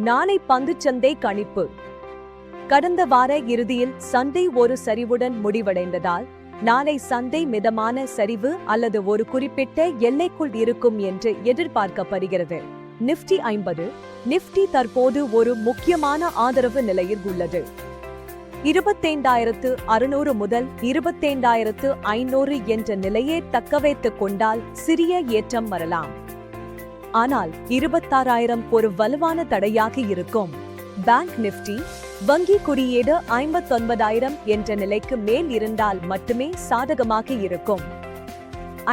நாளை பங்குச்சந்தை கணிப்பு. கடந்த வார இறுதியில் சந்தை ஒரு சரிவுடன் முடிவடைந்ததால் நாளை சந்தை மிதமான சரிவு அல்லது ஒரு குறிப்பிட்ட எல்லைக்குள் இருக்கும் என்று எதிர்பார்க்கப்படுகிறது. நிஃப்டி 50 நிஃப்டி தற்போது ஒரு முக்கியமான ஆதரவு நிலையில் உள்ளது. 25,600 முதல் 25,500 என்ற நிலையை தக்கவைத்துக் கொண்டால் சிறிய ஏற்றம் வரலாம். ஆனால் 26,000 ஒரு வலுவான தடையாக இருக்கும். பேங்க் நிஃப்டி வங்கி குறியீடு 59,000 என்ற நிலைக்கு மேல் இருந்தால் மட்டுமே சாதகமாக இருக்கும்.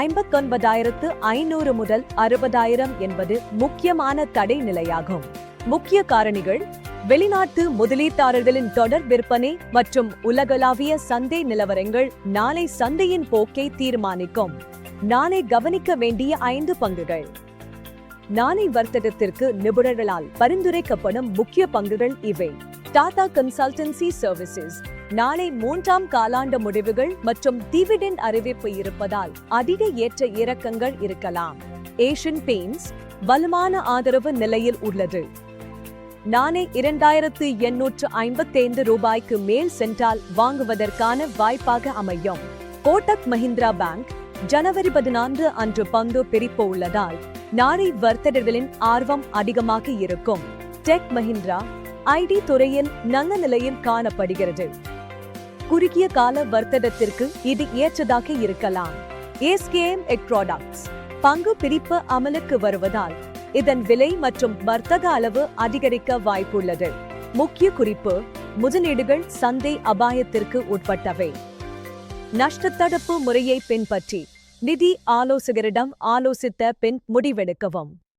59,500 முதல் 60,000 என்பது முக்கியமான தடை நிலையாகும். முக்கிய காரணிகள்: வெளிநாட்டு முதலீட்டாளர்களின் தொடர் விற்பனை மற்றும் உலகளாவிய சந்தை நிலவரங்கள் நாளை சந்தையின் போக்கை தீர்மானிக்கும். நாளை கவனிக்க வேண்டிய 5 பங்குகள். நாளை வர்த்தகத்திற்கு நிபுணர்களால் பரிந்துரைக்கப்படும் முக்கிய பங்குகள் இவை. டாடா கன்சல்டன்சி சர்வீசஸ் நாளை 3ஆம் காலாண்டு முடிவுகள் மற்றும் டிவிடெண்ட் அறிவிப்பு இருப்பதால் அதிக ஏற்ற இறக்கங்கள் இருக்கலாம். ஏஷியன் பெயிண்ட்ஸ் வலுவான ஆதரவு நிலையில் உள்ளது. நாளை 2,855 ரூபாய்க்கு மேல் சென்றால் வாங்குவதற்கான வாய்ப்பாக அமையும். கோட்டக் மஹிந்திரா பேங்க் ஜனவரி 14 அன்று பங்கு பிரிப்பு உள்ளதால் நாளை வர்த்தகர்களின் ஆர்வம் அதிகமாக இருக்கும். டெக் மஹிந்திரா ஐடி துறையில் நல்ல நிலையில் காணப்படுகிறது. குறுகிய கால வர்த்தகத்திற்கு இது ஏற்றதாக இருக்கலாம். எஸ்கேஎம் எக் ப்ராடக்ட்ஸ் பங்கு பிரிப்பு அமலுக்கு வருவதால் இதன் விலை மற்றும் வர்த்தக அளவு அதிகரிக்க வாய்ப்புள்ளது. முக்கிய குறிப்பு: முதலீடுகள் சந்தை அபாயத்திற்கு உட்பட்டவை. நஷ்டத்தடுப்பு முறையை பின்பற்றி நிதி ஆலோசகரிடம் ஆலோசித்த பின் முடிவெடுக்கவும்.